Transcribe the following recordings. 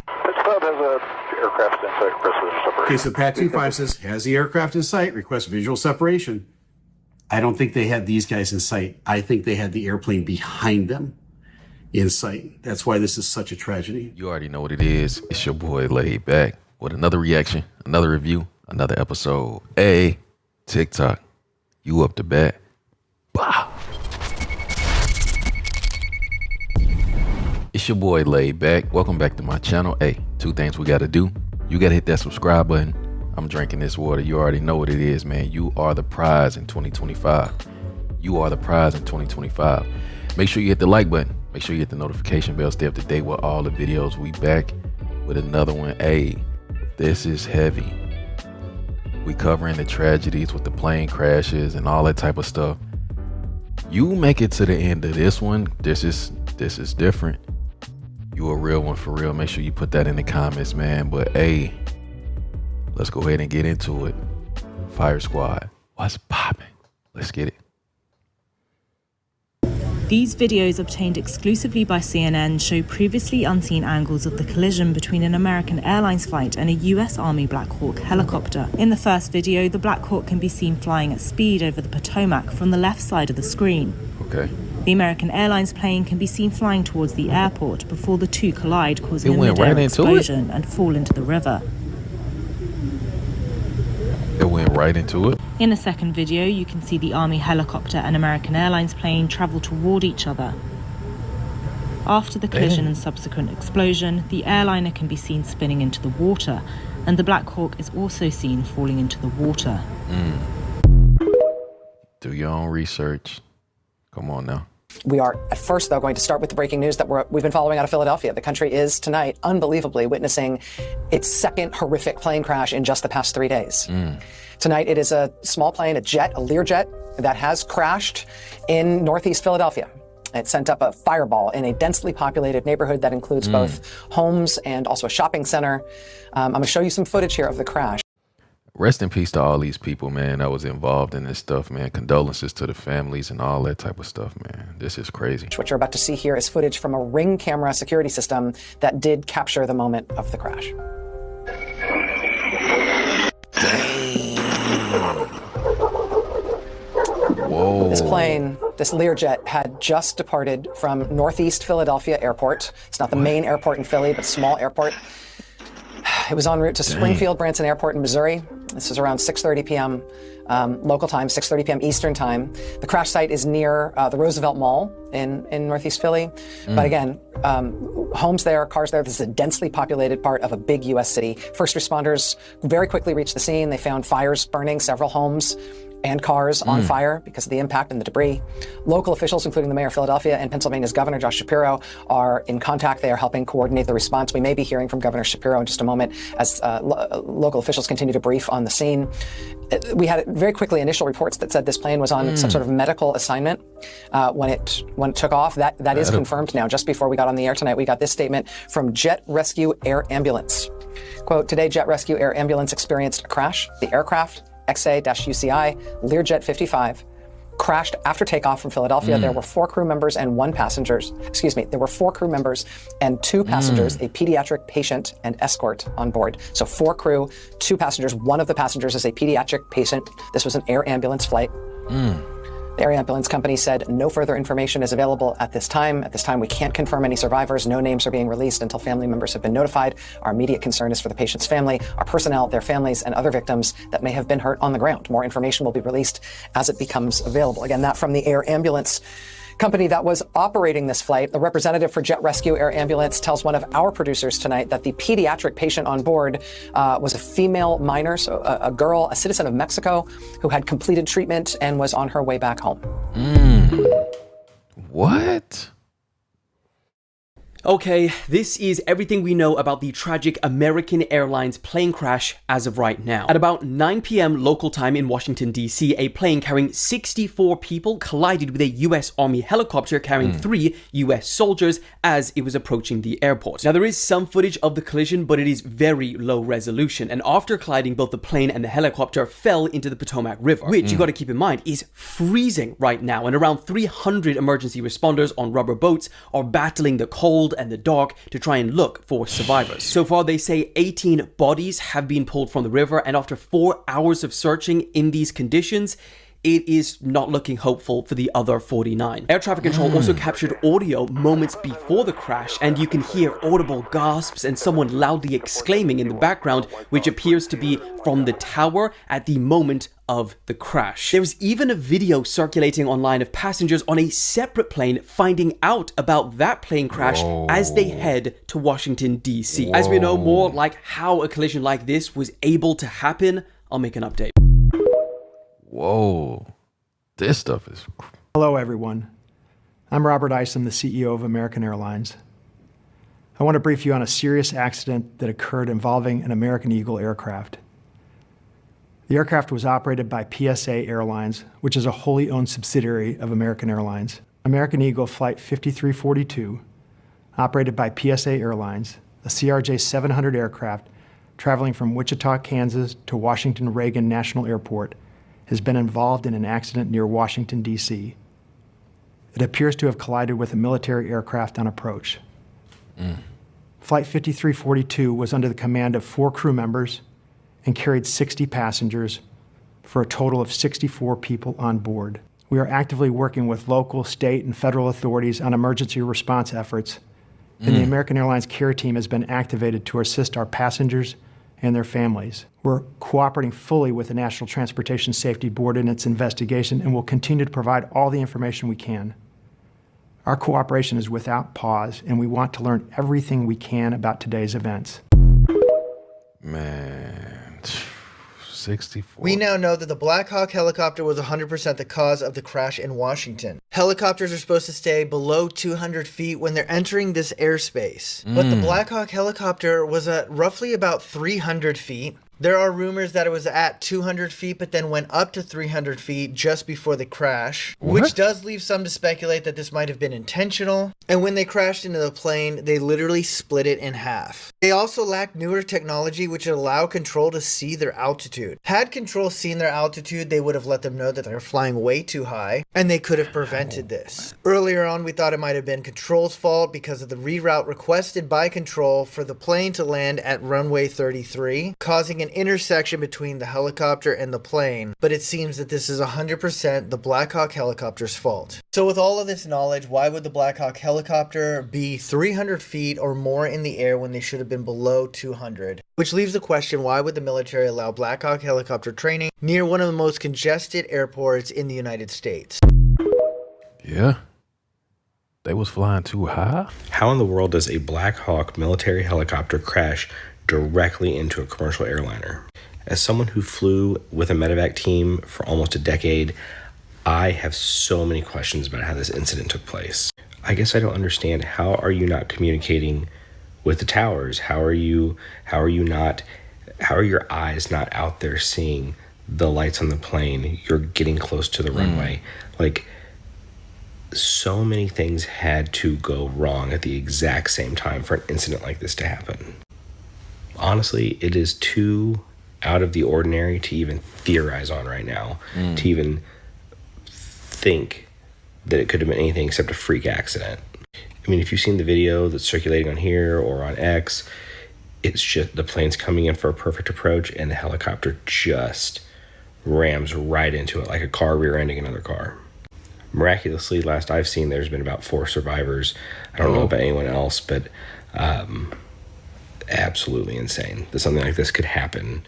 This club has a aircraft in sight, request visual separation. Okay, so Pat 25 says, has the aircraft in sight, request visual separation. I don't think they had these guys in sight. I think they had the airplane behind them in sight. That's why this is such a tragedy. You already know what it is. It's your boy Laid Back with another reaction, another review, another episode. Hey, TikTok, you up to bat? Bah. It's your boy Laid Back. Welcome back to my channel. Hey, two things we gotta do. You gotta hit that subscribe button. I'm drinking this water. You already know what it is, man. You are the prize in 2025. You are the prize in 2025. Make sure you hit the like button. Make sure you hit the notification bell. Stay up to date with all the videos. We back with another one. Hey, this is heavy. We covering the tragedies with the plane crashes and all that type of stuff. You make it to the end of this one. This is different. You a real one for real. Make sure you put that in the comments, man. But hey, let's go ahead and get into it. Fire Squad, what's popping? Let's get it. These videos obtained exclusively by CNN show previously unseen angles of the collision between an American Airlines flight and a US Army Black Hawk helicopter. In the first video, the Black Hawk can be seen flying at speed over the Potomac from the left side of the screen. Okay. The American Airlines plane can be seen flying towards the airport before the two collide, causing a mid-air explosion and fall into the river. It went right into it. In a second video, you can see the Army helicopter and American Airlines plane travel toward each other. After the collision and subsequent explosion, the airliner can be seen spinning into the water, and the Black Hawk is also seen falling into the water. Do your own research. Come on now. We are at first, though, going to start with the breaking news that we've been following out of Philadelphia. The country is tonight, unbelievably, witnessing its second horrific plane crash in just the past 3 days. Tonight, it is a small plane, a Learjet, that has crashed in northeast Philadelphia. It sent up a fireball in a densely populated neighborhood that includes both homes and also a shopping center. I'm going to show you some footage here of the crash. Rest in peace to all these people, man, that was involved in this stuff, man. Condolences to the families and all that type of stuff, man. This is crazy. What you're about to see here is footage from a Ring camera security system that did capture the moment of the crash. Whoa. This plane, this Learjet, had just departed from Northeast Philadelphia Airport. It's not the main airport in Philly, but small airport. It was en route to Springfield Branson Airport in Missouri. This is around 6:30 p.m. Local time, 6:30 p.m. Eastern time. The crash site is near the Roosevelt Mall in Northeast Philly. But again, homes there, cars there. This is a densely populated part of a big U.S. city. First responders very quickly reached the scene. They found fires burning several homes and cars on fire because of the impact and the debris. Local officials, including the mayor of Philadelphia and Pennsylvania's Governor Josh Shapiro, are in contact. They are helping coordinate the response. We may be hearing from Governor Shapiro in just a moment as local officials continue to brief on the scene. We had very quickly initial reports that said this plane was on some sort of medical assignment when it took off. That is confirmed now. Just before we got on the air tonight, we got this statement from Jet Rescue Air Ambulance. Quote, today Jet Rescue Air Ambulance experienced a crash. The aircraft, XA-UCI Learjet 55, crashed after takeoff from Philadelphia. There were 4 crew members and 1 passenger. There were 4 crew members and 2 passengers, a pediatric patient and escort on board. So 4 crew, 2 passengers. One of the passengers is a pediatric patient. This was an air ambulance flight. The air ambulance company said no further information is available at this time. At this time, we can't confirm any survivors. No names are being released until family members have been notified. Our immediate concern is for the patient's family, our personnel, their families, and other victims that may have been hurt on the ground. More information will be released as it becomes available. Again, that from the air ambulance company that was operating this flight. A representative for Jet Rescue Air Ambulance tells one of our producers tonight that the pediatric patient on board was a female minor, so a girl, a citizen of Mexico, who had completed treatment and was on her way back home. What? Okay, this is everything we know about the tragic American Airlines plane crash as of right now. At about 9 p.m. local time in Washington, D.C., a plane carrying 64 people collided with a U.S. Army helicopter carrying 3 U.S. soldiers as it was approaching the airport. Now, there is some footage of the collision, but it is very low resolution. And after colliding, both the plane and the helicopter fell into the Potomac River, which you got to keep in mind is freezing right now. And around 300 emergency responders on rubber boats are battling the cold cold and the dark to try and look for survivors. So far, they say 18 bodies have been pulled from the river, and after 4 hours of searching in these conditions, it is not looking hopeful for the other 49. Air traffic control also captured audio moments before the crash, and you can hear audible gasps and someone loudly exclaiming in the background, which appears to be from the tower at the moment of the crash. There's even a video circulating online of passengers on a separate plane finding out about that plane crash as they head to Washington, D.C. As we know more like how a collision like this was able to happen, I'll make an update. Whoa, this stuff is... Hello, everyone. I'm Robert Isom, the CEO of American Airlines. I want to brief you on a serious accident that occurred involving an American Eagle aircraft. The aircraft was operated by PSA Airlines, which is a wholly owned subsidiary of American Airlines. American Eagle Flight 5342, operated by PSA Airlines, a CRJ 700 aircraft traveling from Wichita, Kansas to Washington Reagan National Airport, has been involved in an accident near Washington, D.C. It appears to have collided with a military aircraft on approach. Flight 5342 was under the command of 4 crew members and carried 60 passengers for a total of 64 people on board. We are actively working with local, state, and federal authorities on emergency response efforts, and the American Airlines care team has been activated to assist our passengers and their families. We're cooperating fully with the National Transportation Safety Board in its investigation and will continue to provide all the information we can. Our cooperation is without pause, and we want to learn everything we can about today's events. Man, 64. We now know that the Black Hawk helicopter was 100% the cause of the crash in Washington. Helicopters are supposed to stay below 200 feet when they're entering this airspace. But the Black Hawk helicopter was at roughly about 300 feet. There are rumors that it was at 200 feet, but then went up to 300 feet just before the crash, which does leave some to speculate that this might have been intentional. And when they crashed into the plane, they literally split it in half. They also lacked newer technology, which would allow Control to see their altitude. Had Control seen their altitude, they would have let them know that they're flying way too high, and they could have prevented this. Earlier on, we thought it might have been Control's fault because of the reroute requested by Control for the plane to land at runway 33, causing an intersection between the helicopter and the plane, but it seems that this is 100% the Black Hawk helicopter's fault. So with all of this knowledge, why would the Black Hawk helicopter be 300 feet or more in the air when they should have been below 200? Which leaves the question, why would the military allow Black Hawk helicopter training near one of the most congested airports in the United States? Yeah. They was flying too high? How in the world does a Black Hawk military helicopter crash directly into a commercial airliner? As someone who flew with a medevac team for almost a decade, I have so many questions about how this incident took place. I guess I don't understand. How are you not communicating with the towers? How are your eyes not out there seeing the lights on the plane? You're getting close to the runway. Like, so many things had to go wrong at the exact same time for an incident like this to happen. Honestly, it is too out of the ordinary to even theorize on right now, to even think that it could have been anything except a freak accident. I mean, if you've seen the video that's circulating on here or on X, it's just the plane's coming in for a perfect approach and the helicopter just rams right into it like a car rear-ending another car. Miraculously, last I've seen, there's been about 4 survivors. I don't know about anyone else, but absolutely insane that something like this could happen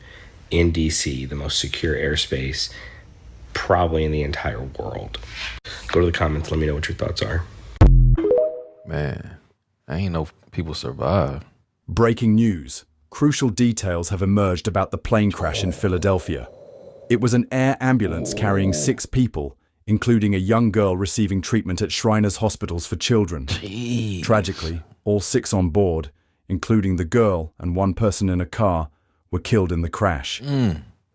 in DC, the most secure airspace probably in the entire world. Go to the comments, let me know what your thoughts are. Man, I ain't know people survive. Breaking news. Crucial details have emerged about the plane crash in Philadelphia. It was an air ambulance carrying 6 people, including a young girl receiving treatment at Shriners Hospitals for Children. Jeez. Tragically, all 6 on board, including the girl and 1 person in a car, were killed in the crash.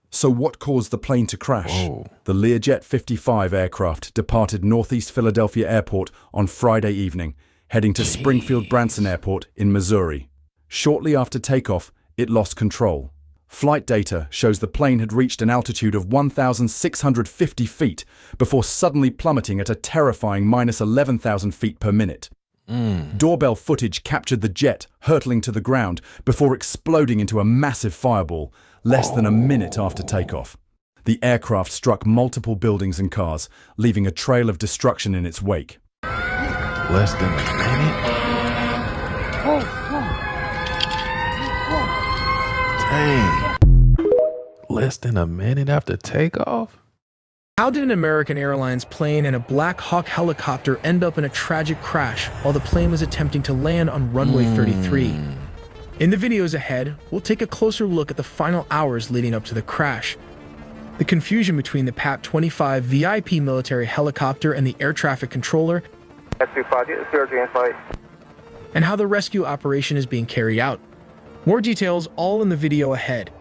So what caused the plane to crash? The Learjet 55 aircraft departed Northeast Philadelphia Airport on Friday evening, heading to Springfield Branson Airport in Missouri. Shortly after takeoff, it lost control. Flight data shows the plane had reached an altitude of 1,650 feet before suddenly plummeting at a terrifying minus 11,000 feet per minute. Doorbell footage captured the jet hurtling to the ground before exploding into a massive fireball less than a minute after takeoff. The aircraft struck multiple buildings and cars, leaving a trail of destruction in its wake. Less than a minute? Dang. Less than a minute after takeoff? How did an American Airlines plane and a Black Hawk helicopter end up in a tragic crash while the plane was attempting to land on runway 33? In the videos ahead, we'll take a closer look at the final hours leading up to the crash. The confusion between the PAT-25 VIP military helicopter and the air traffic controller, and how the rescue operation is being carried out. More details all in the video ahead.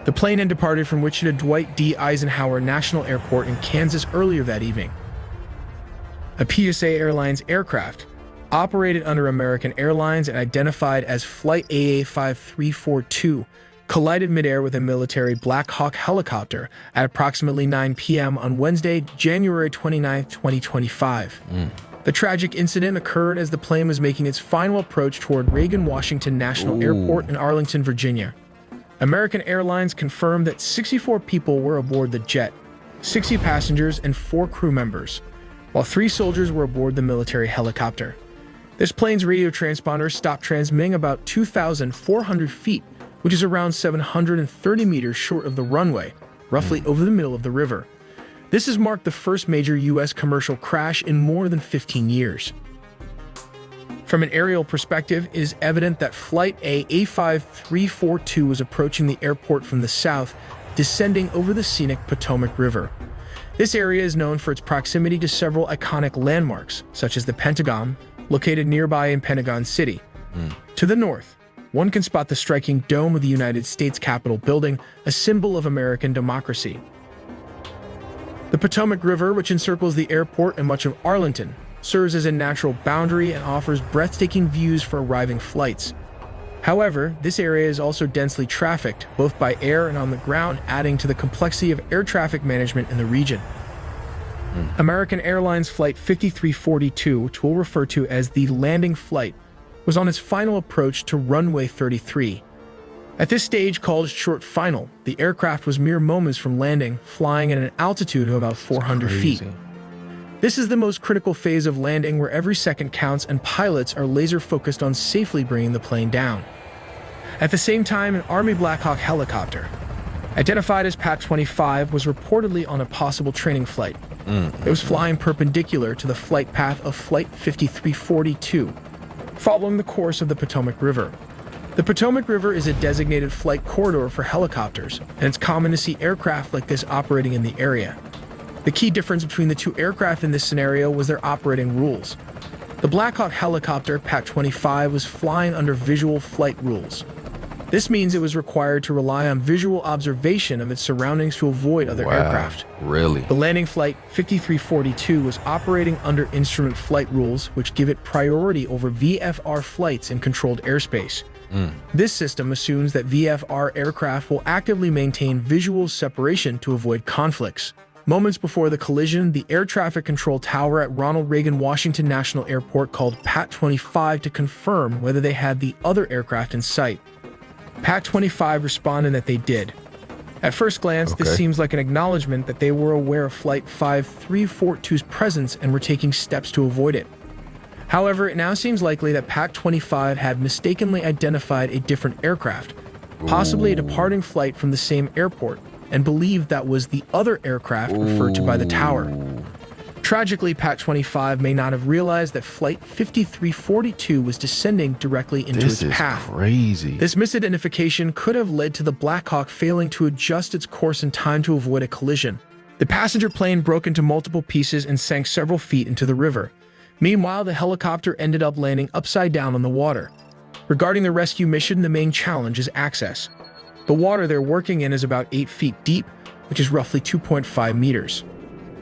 The plane had departed from Wichita Dwight D. Eisenhower National Airport in Kansas earlier that evening. A PSA Airlines aircraft, operated under American Airlines and identified as Flight AA5342, collided midair with a military Black Hawk helicopter at approximately 9 p.m. on Wednesday, January 29, 2025. The tragic incident occurred as the plane was making its final approach toward Reagan Washington National Airport in Arlington, Virginia. American Airlines confirmed that 64 people were aboard the jet, 60 passengers and 4 crew members, while 3 soldiers were aboard the military helicopter. This plane's radio transponder stopped transmitting about 2,400 feet, which is around 730 meters short of the runway, roughly over the middle of the river. This has marked the first major U.S. commercial crash in more than 15 years. From an aerial perspective, it is evident that Flight AA5342 was approaching the airport from the south, descending over the scenic Potomac River. This area is known for its proximity to several iconic landmarks, such as the Pentagon, located nearby in Pentagon City. To the north, one can spot the striking dome of the United States Capitol building, a symbol of American democracy. The Potomac River, which encircles the airport and much of Arlington, serves as a natural boundary and offers breathtaking views for arriving flights. However, this area is also densely trafficked, both by air and on the ground, adding to the complexity of air traffic management in the region. American Airlines Flight 5342, which we'll refer to as the landing flight, was on its final approach to runway 33. At this stage, called short final, the aircraft was mere moments from landing, flying at an altitude of about 400 feet. This is the most critical phase of landing, where every second counts and pilots are laser-focused on safely bringing the plane down. At the same time, an Army Black Hawk helicopter, identified as PAT-25, was reportedly on a possible training flight. It was flying perpendicular to the flight path of Flight 5342, following the course of the Potomac River. The Potomac River is a designated flight corridor for helicopters, and it's common to see aircraft like this operating in the area. The key difference between the two aircraft in this scenario was their operating rules. The Black Hawk helicopter, PAT-25, was flying under visual flight rules. This means it was required to rely on visual observation of its surroundings to avoid other aircraft. Really? The landing flight 5342 was operating under instrument flight rules, which give it priority over VFR flights in controlled airspace. This system assumes that VFR aircraft will actively maintain visual separation to avoid conflicts. Moments before the collision, the air traffic control tower at Ronald Reagan Washington National Airport called PAT-25 to confirm whether they had the other aircraft in sight. PAT-25 responded that they did. At first glance, this seems like an acknowledgement that they were aware of Flight 5342's presence and were taking steps to avoid it. However, it now seems likely that PAT-25 had mistakenly identified a different aircraft, possibly a departing flight from the same airport, and believed that was the other aircraft referred to by the tower. Tragically, PAT-25 may not have realized that Flight 5342 was descending directly into its path. Crazy. This misidentification could have led to the Black Hawk failing to adjust its course in time to avoid a collision. The passenger plane broke into multiple pieces and sank several feet into the river. Meanwhile, the helicopter ended up landing upside down on the water. Regarding the rescue mission, the main challenge is access. The water they're working in is about 8 feet deep, which is roughly 2.5 meters.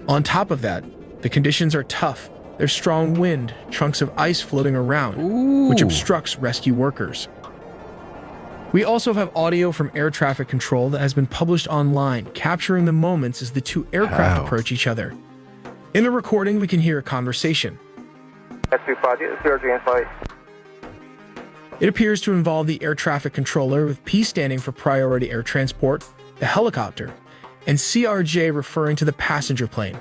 On top of that, the conditions are tough. There's strong wind, chunks of ice floating around, which obstructs rescue workers. We also have audio from air traffic control that has been published online, capturing the moments as the two aircraft approach each other. In the recording, we can hear a conversation. CRJ in flight. It appears to involve the air traffic controller, with P standing for priority air transport, the helicopter, and CRJ referring to the passenger plane.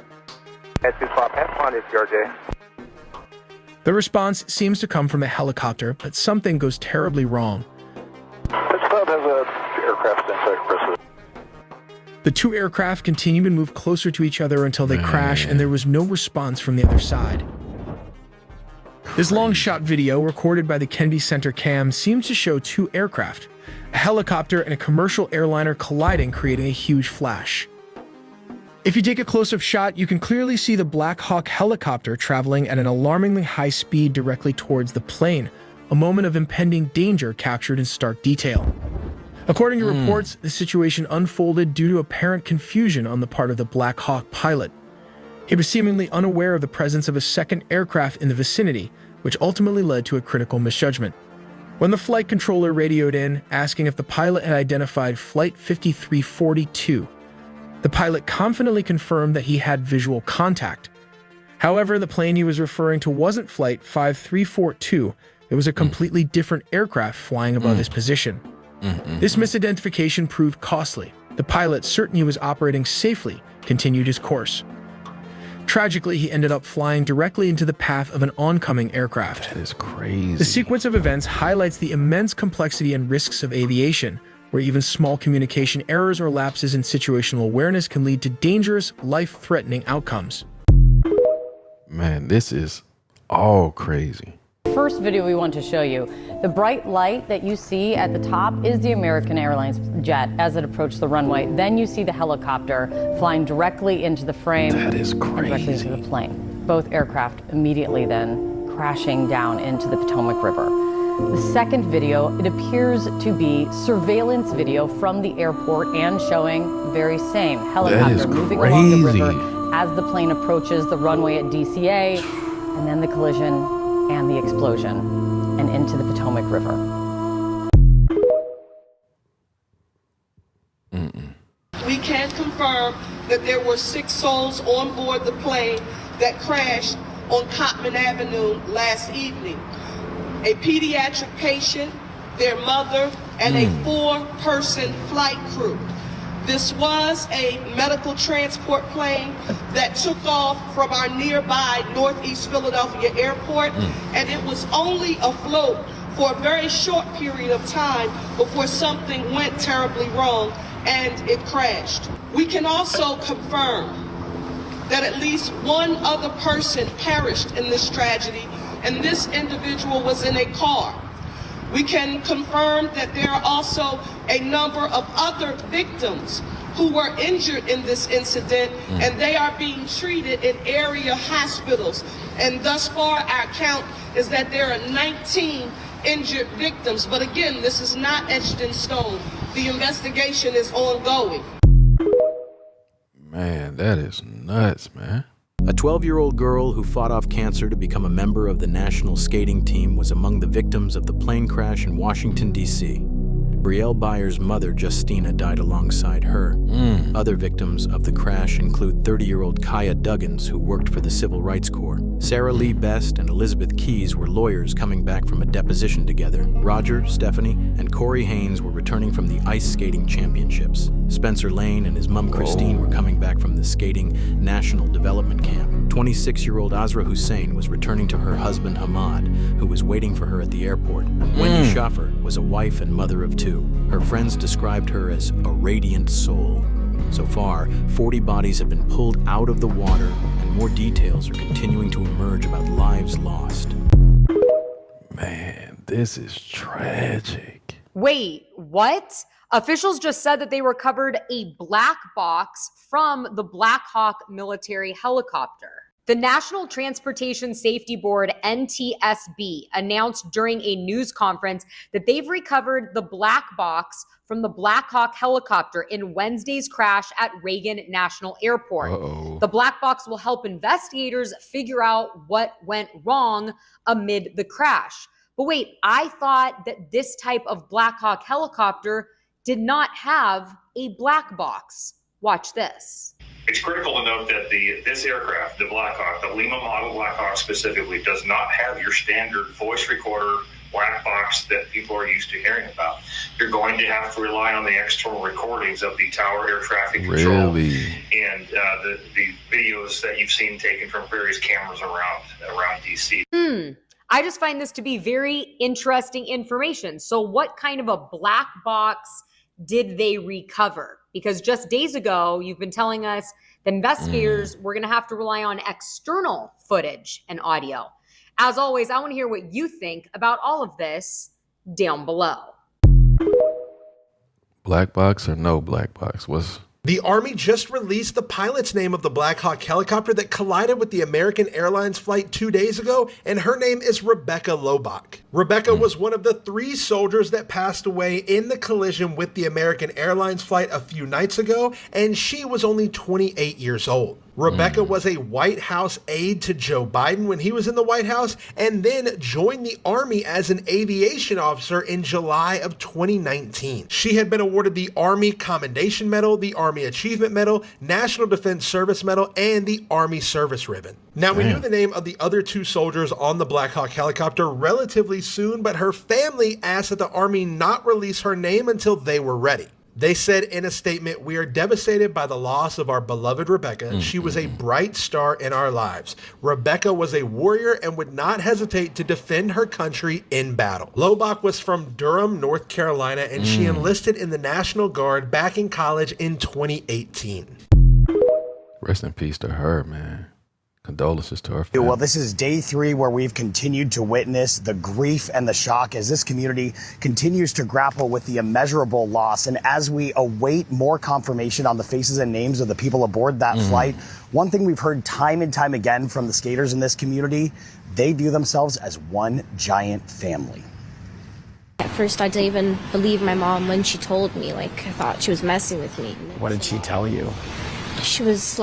CRJ. The response seems to come from the helicopter, but something goes terribly wrong. This cloud has a aircraft in sight, Chris. The two aircraft continue to move closer to each other until they crash, and there was no response from the other side. This long shot video recorded by the Kennedy Center cam seems to show two aircraft, a helicopter and a commercial airliner colliding, creating a huge flash. If you take a close-up shot, you can clearly see the Black Hawk helicopter traveling at an alarmingly high speed directly towards the plane, a moment of impending danger captured in stark detail. According to reports, the situation unfolded due to apparent confusion on the part of the Black Hawk pilot. He was seemingly unaware of the presence of a second aircraft in the vicinity, which ultimately led to a critical misjudgment. When the flight controller radioed in, asking if the pilot had identified Flight 5342, the pilot confidently confirmed that he had visual contact. However, the plane he was referring to wasn't Flight 5342, it was a completely different aircraft flying above his position. This misidentification proved costly. The pilot, certain he was operating safely, continued his course. Tragically, he ended up flying directly into the path of an oncoming aircraft. That is crazy. The sequence of events highlights the immense complexity and risks of aviation, where even small communication errors or lapses in situational awareness can lead to dangerous, life-threatening outcomes. Man, this is all crazy. First video we want to show you. The bright light that you see at the top is the American Airlines jet as it approached the runway. Then you see the helicopter flying directly into the frame. That is and directly crazy. into the plane. Both aircraft immediately then crashing down into the Potomac River. The second video, it appears to be surveillance video from the airport and showing the very same helicopter moving along the river as the plane approaches the runway at DCA, and then the collision and the explosion, and into the Potomac River. We can confirm that there were 6 souls on board the plane that crashed on Cottman Avenue last evening. A pediatric patient, their mother, and a 4-person flight crew. This was a medical transport plane that took off from our nearby Northeast Philadelphia airport, and it was only afloat for a very short period of time before something went terribly wrong and it crashed. We can also confirm that at least one other person perished in this tragedy, and this individual was in a car. We can confirm that there are also a number of other victims who were injured in this incident, and they are being treated in area hospitals. And thus far, our count is that there are 19 injured victims. But again, this is not etched in stone. The investigation is ongoing. Man, that is nuts, man. A 12-year-old girl who fought off cancer to become a member of the national skating team was among the victims of the plane crash in Washington, D.C. Brielle Byers' mother, Justina, died alongside her. Other victims of the crash include 30-year-old Kaya Duggins, who worked for the Civil Rights Corps. Sarah Lee Best and Elizabeth Keys were lawyers coming back from a deposition together. Roger, Stephanie, and Corey Haynes were returning from the ice skating championships. Spencer Lane and his mom, Christine, were coming back from the skating National Development Camp. 26-year-old Azra Hussein was returning to her husband, Hamad, who was waiting for her at the airport. Wendy Schaffer was a wife and mother of 2. Her friends described her as a radiant soul. So far, 40 bodies have been pulled out of the water, and more details are continuing to emerge about lives lost. Man, this is tragic. Wait, what? Officials just said that they recovered a black box from the Black Hawk military helicopter. The National Transportation Safety Board, NTSB, announced during a news conference that they've recovered the black box from the Black Hawk helicopter in Wednesday's crash at Reagan National Airport. The black box will help investigators figure out what went wrong amid the crash. But wait, I thought that this type of Black Hawk helicopter did not have a black box. Watch this. It's critical to note that this aircraft, the Black Hawk, the Lima model Black Hawk specifically, does not have your standard voice recorder black box that people are used to hearing about. You're going to have to rely on the external recordings of the tower air traffic control and the videos that you've seen taken from various cameras around DC. I just find this to be very interesting information. So what kind of a black box did they recover? Because just days ago, you've been telling us the investigators were going to have to rely on external footage and audio. As always, I want to hear what you think about all of this down below. Black box or no black box? The Army just released the pilot's name of the Black Hawk helicopter that collided with the American Airlines flight 2 days ago, and her name is Rebecca Lobach. Rebecca was one of the 3 soldiers that passed away in the collision with the American Airlines flight a few nights ago, and she was only 28 years old. Rebecca was a White House aide to Joe Biden when he was in the White House, and then joined the Army as an aviation officer in July of 2019. She had been awarded the Army Commendation Medal, the Army Achievement Medal, National Defense Service Medal, and the Army Service Ribbon. Now, we knew the name of the other 2 soldiers on the Black Hawk helicopter relatively soon, but her family asked that the Army not release her name until they were ready. They said in a statement, "We are devastated by the loss of our beloved Rebecca. She was a bright star in our lives. Rebecca was a warrior and would not hesitate to defend her country in battle." Lobach was from Durham, North Carolina, and she enlisted in the National Guard back in college in 2018. Rest in peace to her, man. Condolences to her family. Well, this is day 3 where we've continued to witness the grief and the shock as this community continues to grapple with the immeasurable loss. And as we await more confirmation on the faces and names of the people aboard that flight, one thing we've heard time and time again from the skaters in this community, they view themselves as one giant family. At first, I didn't even believe my mom when she told me. I thought she was messing with me. What did she tell you? She was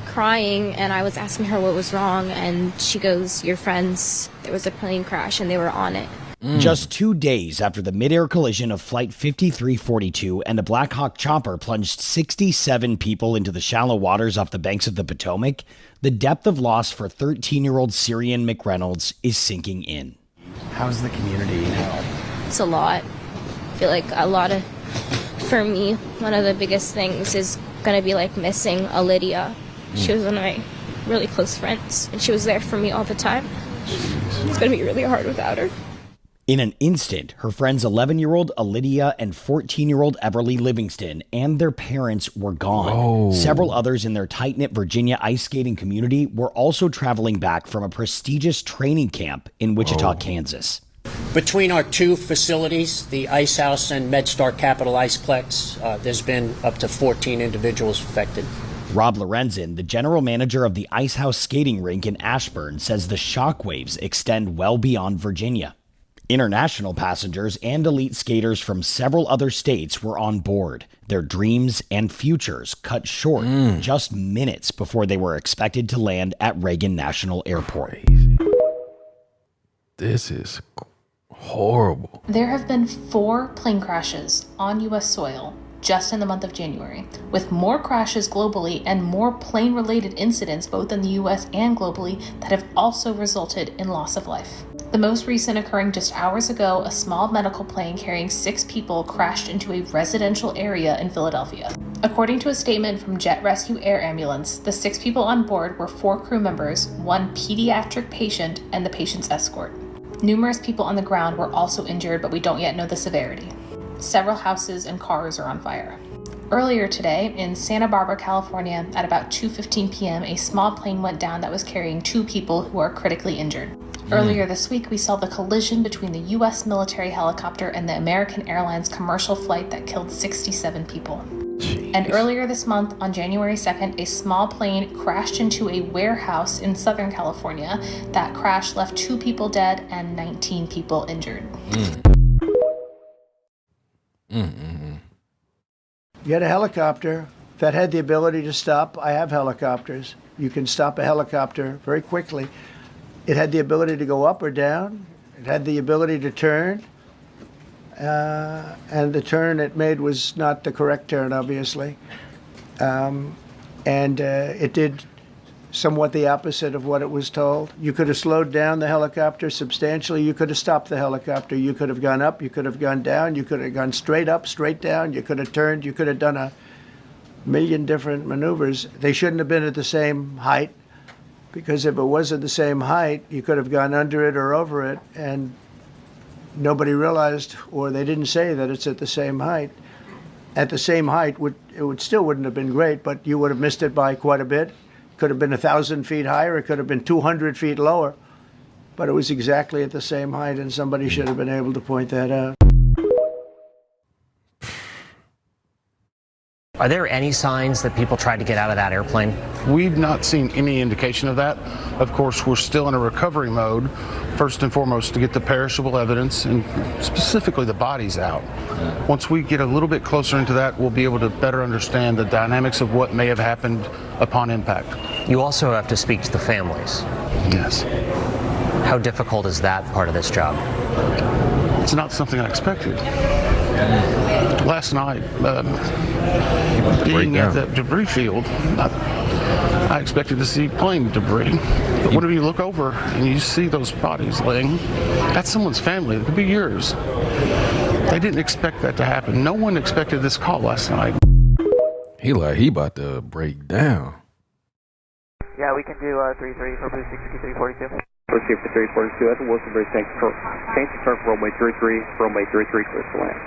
crying, and I was asking her what was wrong, and she goes, "Your friends, there was a plane crash and they were on it." Just 2 days after the mid-air collision of Flight 5342 and a Black Hawk chopper plunged 67 people into the shallow waters off the banks of the Potomac, the depth of loss for 13-year-old Syrian McReynolds is sinking in. How's the community now? It's a lot. I feel like for me, one of the biggest things is going to be missing Lydia. She was one of my really close friends, and she was there for me all the time. It's going to be really hard without her. In an instant, her friends 11-year-old Lydia and 14-year-old Everly Livingston and their parents were gone. Whoa. Several others in their tight-knit Virginia ice skating community were also traveling back from a prestigious training camp in Wichita, Kansas. Between our 2 facilities, the Ice House and MedStar Capital Iceplex, there's been up to 14 individuals affected. Rob Lorenzen, the general manager of the Ice House skating rink in Ashburn, says the shockwaves extend well beyond Virginia. International passengers and elite skaters from several other states were on board, their dreams and futures cut short just minutes before they were expected to land at Reagan National Airport. This is horrible. There have been 4 plane crashes on U.S. soil just in the month of January, with more crashes globally and more plane-related incidents both in the U.S. and globally that have also resulted in loss of life. The most recent occurring just hours ago, a small medical plane carrying 6 people crashed into a residential area in Philadelphia. According to a statement from Jet Rescue Air Ambulance, the 6 people on board were 4 crew members, 1 pediatric patient, and the patient's escort. Numerous people on the ground were also injured, but we don't yet know the severity. Several houses and cars are on fire. Earlier today, in Santa Barbara, California, at about 2:15 p.m., a small plane went down that was carrying 2 people who are critically injured. Earlier this week, we saw the collision between the U.S. military helicopter and the American Airlines commercial flight that killed 67 people. And earlier this month, on January 2nd, a small plane crashed into a warehouse in Southern California. That crash left 2 people dead and 19 people injured. You had a helicopter that had the ability to stop. I have helicopters. You can stop a helicopter very quickly. It had the ability to go up or down. It had the ability to turn. And the turn it made was not the correct turn, obviously. And it did somewhat the opposite of what it was told. You could have slowed down the helicopter substantially. You could have stopped the helicopter. You could have gone up. You could have gone down. You could have gone straight up, straight down. You could have turned. You could have done a million different maneuvers. They shouldn't have been at the same height, because if it was at the same height, you could have gone under it or over it, and nobody realized, or they didn't say that it's at the same height. At the same height, it still wouldn't have been great, but you would have missed it by quite a bit. Could have been 1,000 feet higher. It could have been 200 feet lower. But it was exactly at the same height, and somebody should have been able to point that out. Are there any signs that people tried to get out of that airplane? We've not seen any indication of that. Of course, we're still in a recovery mode, first and foremost, to get the perishable evidence and specifically the bodies out. Once we get a little bit closer into that, we'll be able to better understand the dynamics of what may have happened upon impact. You also have to speak to the families. Yes. How difficult is that part of this job? It's not something I expected. Last night, being at that debris field, I expected to see plane debris. But whenever you look over and you see those bodies laying, that's someone's family. It could be yours. They didn't expect that to happen. No one expected this call last night. He about to break down. Yeah, we can do 3-3 for Blue 6342. First here for 342, that's a Wilson Bridge, change to turn for runway 33, clear to land.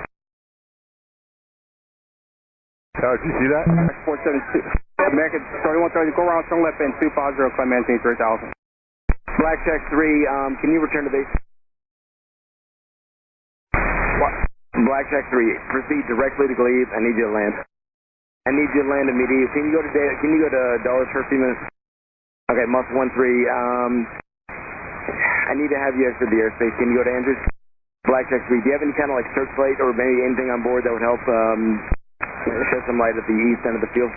Did you see that? 472. American 3130, go around, turn left end 250, climb maintain 3000. Black check 3, can you return to base? Black check 3, proceed directly to Glebe. I need you to land. I need you to land immediately. Can you go to Dulles for a few minutes? Okay, Muscle 13, I need to have you exit the airspace. Can you go to Andrews? Black check 3, do you have any kind of like searchlight or maybe anything on board that would help shed some light at the east end of the field?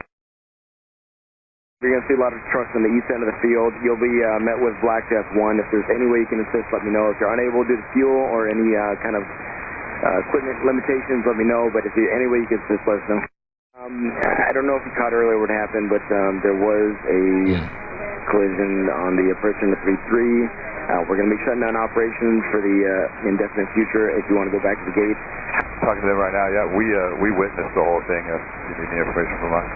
You're going to see a lot of trucks on the east end of the field. You'll be met with Black Jeff 1. If there's any way you can assist, let me know. If you're unable to do the fuel or any kind of equipment limitations, let me know. But if you any way you can assist, let us know. I don't know if you caught earlier what happened, but there was a collision on the approach in the 3-3. We're going to be shutting down operations for the indefinite future. If you want to go back to the gate. Talking to them right now. Yeah, we witnessed the whole thing. If you need any information from us.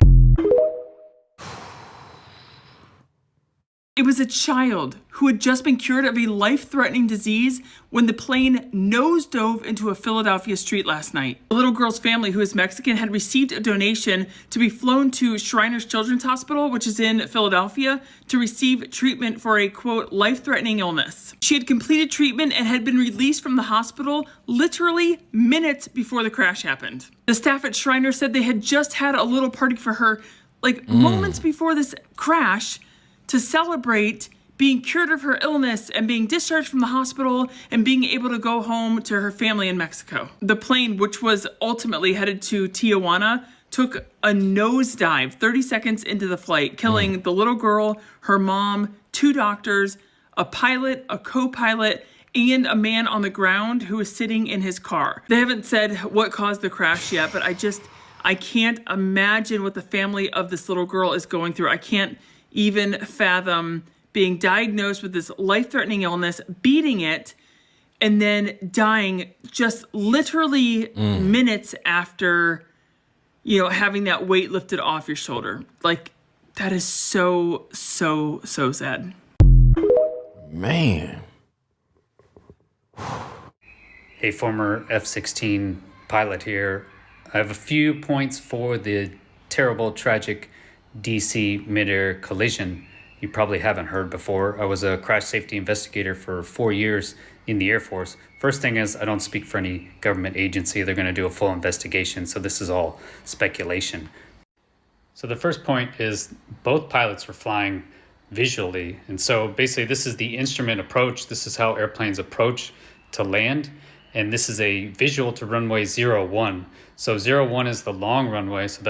It was a child who had just been cured of a life-threatening disease when the plane nose-dove into a Philadelphia street last night. The little girl's family, who is Mexican, had received a donation to be flown to Shriners Children's Hospital, which is in Philadelphia, to receive treatment for a, quote, life-threatening illness. She had completed treatment and had been released from the hospital literally minutes before the crash happened. The staff at Shriners said they had just had a little party for her, moments before this crash, to celebrate being cured of her illness and being discharged from the hospital and being able to go home to her family in Mexico. The plane, which was ultimately headed to Tijuana, took a nosedive 30 seconds into the flight, killing the little girl, her mom, 2 doctors, a pilot, a co-pilot, and a man on the ground who was sitting in his car. They haven't said what caused the crash yet, but I can't imagine what the family of this little girl is going through. I can't even fathom being diagnosed with this life-threatening illness, beating it, and then dying just literally minutes after, having that weight lifted off your shoulder. That is so, so, so sad. Man. A former F-16 pilot here. I have a few points for the terrible, tragic DC mid-air collision you probably haven't heard before. I was a crash safety investigator for 4 years in the Air Force. First thing is, I don't speak for any government agency. They're going to do a full investigation, so this is all speculation. So the first point is both pilots were flying visually, and so basically this is the instrument approach. This is how airplanes approach to land, and this is a visual to runway 01. So 01 is the long runway, so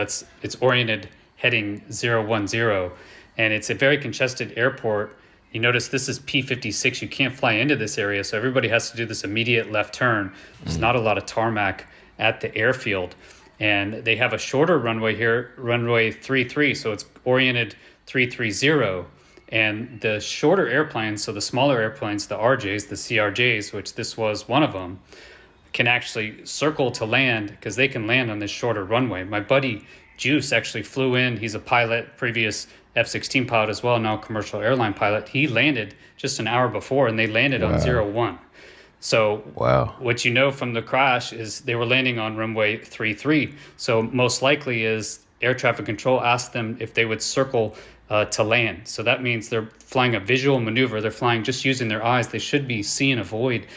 it's oriented heading 010, and it's a very congested airport. You notice this is P56. You can't fly into this area, so everybody has to do this immediate left turn. There's not a lot of tarmac at the airfield. And they have a shorter runway here, runway 33, so it's oriented 330. And the shorter airplanes, so the smaller airplanes, the RJs, the CRJs, which this was one of them, can actually circle to land because they can land on this shorter runway. My buddy Juice actually flew in. He's a pilot, previous F-16 pilot as well, now commercial airline pilot. He landed just an hour before, and they landed on 01. So what you know from the crash is they were landing on runway 33. So most likely is air traffic control asked them if they would circle to land. So that means they're flying a visual maneuver. They're flying just using their eyes. They should be seeing a void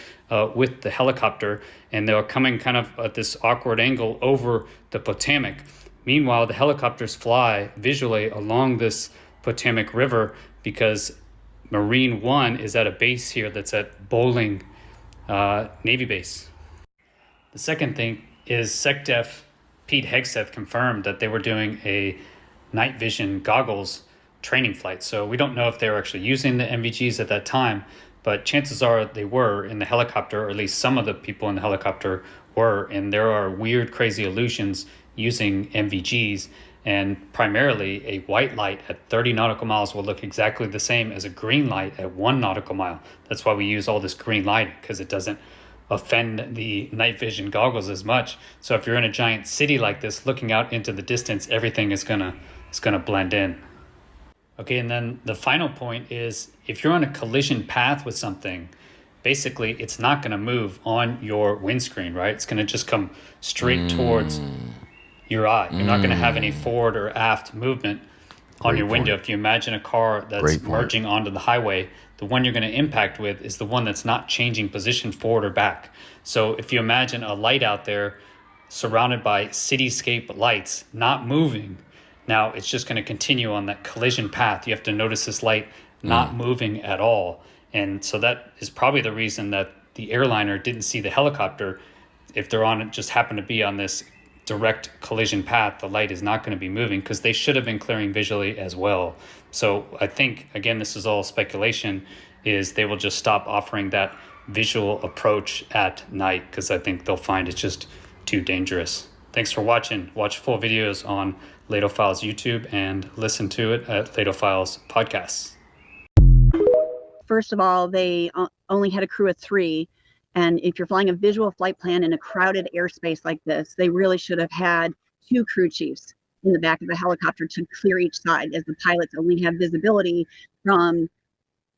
with the helicopter, and they're coming kind of at this awkward angle over the Potomac. Meanwhile, the helicopters fly visually along this Potomac River because Marine One is at a base here that's at Bowling Navy base. The second thing is SecDef Pete Hegseth confirmed that they were doing a night vision goggles training flight. So we don't know if they were actually using the NVGs at that time, but chances are they were in the helicopter, or at least some of the people in the helicopter were. And there are weird, crazy illusions using NVGs. And primarily a white light at 30 nautical miles will look exactly the same as a green light at 1 nautical mile. That's why we use all this green light, because it doesn't offend the night vision goggles as much. So if you're in a giant city like this, looking out into the distance, everything is gonna blend in. Okay, and then the final point is if you're on a collision path with something, basically it's not gonna move on your windscreen, right? It's gonna just come straight towards your eye. You're not gonna have any forward or aft movement on your window. If you imagine a car that's merging onto the highway, the one you're going to impact with is the one that's not changing position forward or back. So if you imagine a light out there surrounded by cityscape lights not moving, now it's just going to continue on that collision path. You have to notice this light not moving at all. And so that is probably the reason that the airliner didn't see the helicopter. If they're on it, just happen to be on this direct collision path, the light is not going to be moving because they should have been clearing visually as well. So I think, again, this is all speculation, is they will just stop offering that visual approach at night because I think they'll find it's just too dangerous. Thanks for watching. Watch full videos on Ladophiles YouTube and listen to it at Ladophiles podcasts. First of all, they only had a crew of 3. And if you're flying a visual flight plan in a crowded airspace like this, they really should have had 2 crew chiefs in the back of the helicopter to clear each side, as the pilots only have visibility from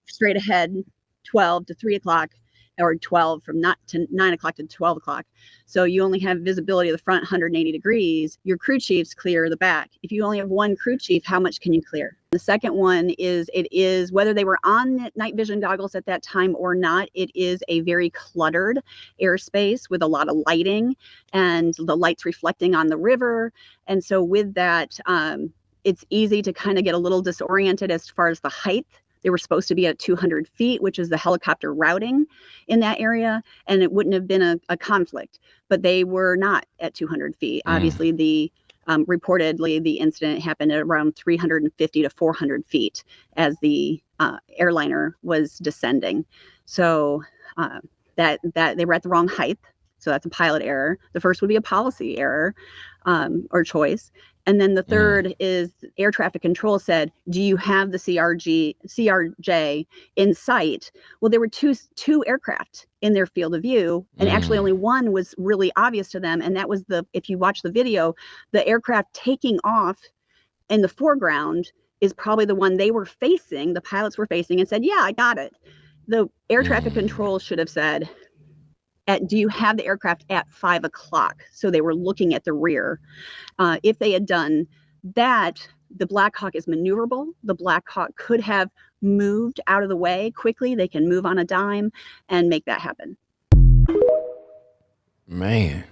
straight ahead 12 to 3 o'clock, or 12 from 9 o'clock to 12 o'clock. So you only have visibility of the front 180 degrees. Your crew chiefs clear the back. If you only have 1 crew chief, how much can you clear? The second one is, it is, whether they were on night vision goggles at that time or not, it is a very cluttered airspace with a lot of lighting and the lights reflecting on the river. And so with that, it's easy to kind of get a little disoriented as far as the height. They were supposed to be at 200 feet, which is the helicopter routing in that area, and it wouldn't have been a conflict, but they were not at 200 feet. Obviously, the reportedly, the incident happened at around 350 to 400 feet as the airliner was descending. So that they were at the wrong height. So that's a pilot error. The first would be a policy error or choice. And then the third is air traffic control said, do you have the CRJ in sight? Well, there were two aircraft in their field of view, and actually only one was really obvious to them. And that was if you watch the video, the aircraft taking off in the foreground is probably the one they were facing, the pilots were facing, and said, yeah, I got it. The air traffic control should have said, do you have the aircraft at 5 o'clock? So they were looking at the rear. If they had done that, the Black Hawk is maneuverable. The Black Hawk could have moved out of the way quickly. They can move on a dime and make that happen. Man.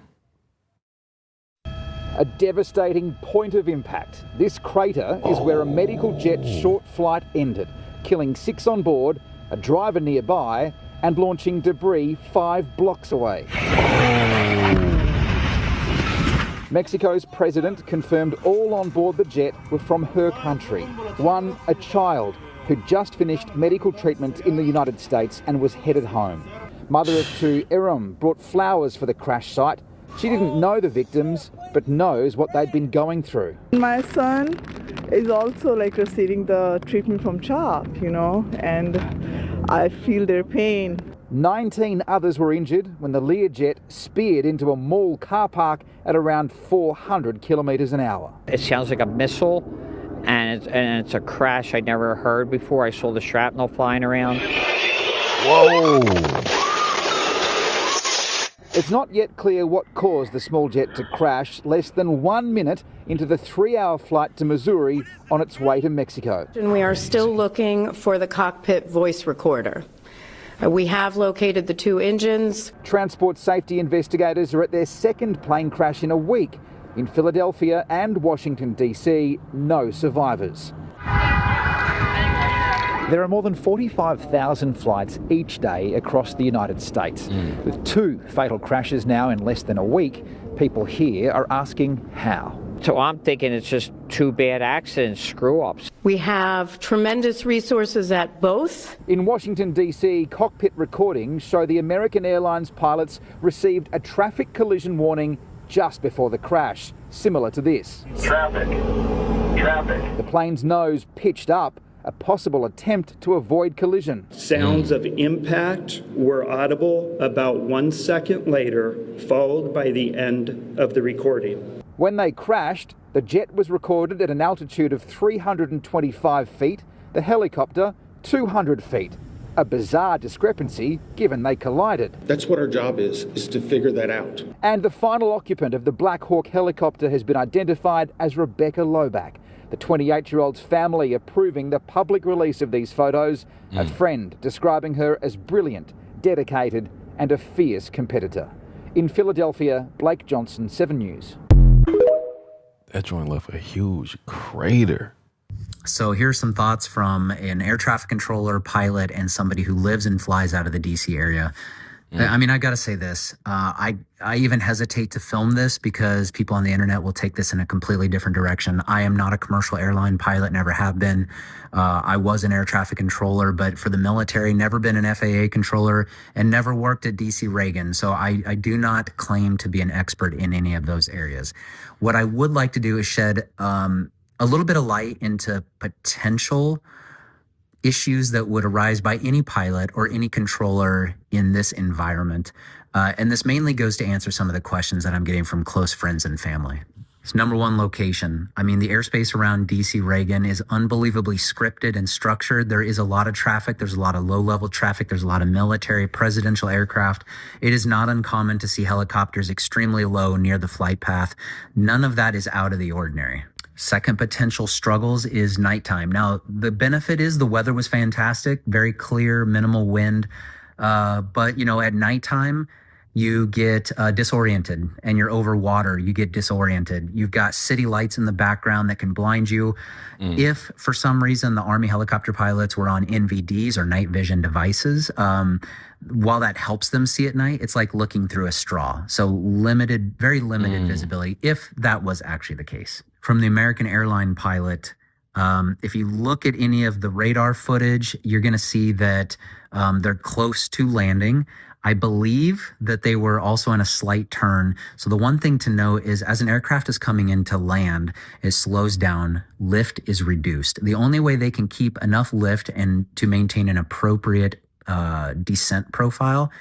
A devastating point of impact. This crater is where a medical jet's short flight ended, killing 6 on board, a driver nearby, and launching debris 5 blocks away. Mexico's president confirmed all on board the jet were from her country. One, a child who'd just finished medical treatment in the United States and was headed home. Mother of 2, Erum, brought flowers for the crash site, She didn't know the victims, but knows what they'd been going through. My son is also like receiving the treatment from CHOP, and I feel their pain. 19 others were injured when the Learjet speared into a mall car park at around 400 kilometres an hour. It sounds like a missile, and it's a crash I never heard before. I saw the shrapnel flying around. Whoa! It's not yet clear what caused the small jet to crash less than 1 minute into the 3-hour flight to Missouri on its way to Mexico. And we are still looking for the cockpit voice recorder. We have located the 2 engines. Transport safety investigators are at their second plane crash in a week. In Philadelphia and Washington, D.C., no survivors. There are more than 45,000 flights each day across the United States. With 2 fatal crashes now in less than a week, people here are asking how. So I'm thinking it's just 2 bad accidents, screw-ups. We have tremendous resources at both. In Washington, D.C., cockpit recordings show the American Airlines pilots received a traffic collision warning just before the crash, similar to this. Traffic. The plane's nose pitched up, a possible attempt to avoid collision. Sounds of impact were audible about 1 second later, followed by the end of the recording. When they crashed, the jet was recorded at an altitude of 325 feet, the helicopter 200 feet. A bizarre discrepancy given they collided. That's what our job is to figure that out. And the final occupant of the Black Hawk helicopter has been identified as Rebecca Loback. The 28-year-old's family approving the public release of these photos, a friend describing her as brilliant, dedicated, and a fierce competitor. In Philadelphia, Blake Johnson, 7 News. That joint left a huge crater. So here's some thoughts from an air traffic controller, pilot, and somebody who lives and flies out of the DC area. I mean, I got to say this. I even hesitate to film this because people on the internet will take this in a completely different direction. I am not a commercial airline pilot, never have been. I was an air traffic controller, but for the military, never been an FAA controller and never worked at DC Reagan. So I do not claim to be an expert in any of those areas. What I would like to do is shed a little bit of light into potential issues that would arise by any pilot or any controller in this environment. And this mainly goes to answer some of the questions that I'm getting from close friends and family. So number 1, location. I mean, the airspace around DC Reagan is unbelievably scripted and structured. There is a lot of traffic. There's a lot of low-level traffic. There's a lot of military, presidential aircraft. It is not uncommon to see helicopters extremely low near the flight path. None of that is out of the ordinary. Second potential struggles is nighttime. Now, the benefit is the weather was fantastic, very clear, minimal wind. But, at nighttime, you get disoriented and you're over water. You get disoriented. You've got city lights in the background that can blind you. If, for some reason, the Army helicopter pilots were on NVDs or night vision devices, while that helps them see at night, it's like looking through a straw. So limited, very limited visibility, if that was actually the case. From the American airline pilot, if you look at any of the radar footage, you're going to see that they're close to landing. I believe that they were also in a slight turn. So the one thing to know is as an aircraft is coming in to land, it slows down, lift is reduced. The only way they can keep enough lift and to maintain an appropriate descent profile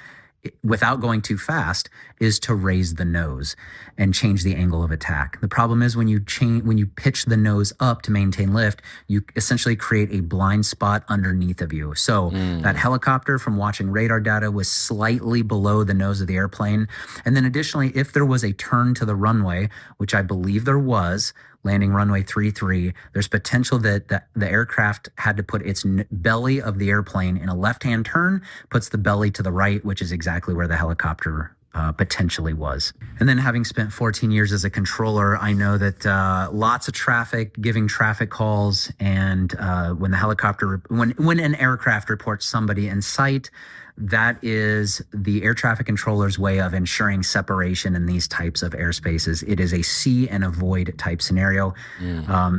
without going too fast is to raise the nose and change the angle of attack. The problem is when you pitch the nose up to maintain lift, you essentially create a blind spot underneath of you. So that helicopter, from watching radar data, was slightly below the nose of the airplane. And then additionally, if there was a turn to the runway, which I believe there was, landing runway 33, there's potential that the aircraft had to put its belly of the airplane in a left-hand turn, puts the belly to the right, which is exactly where the helicopter potentially was. And then having spent 14 years as a controller, I know that lots of traffic, giving traffic calls, and when an aircraft reports somebody in sight, that is the air traffic controller's way of ensuring separation in these types of airspaces. It is a see and avoid type scenario.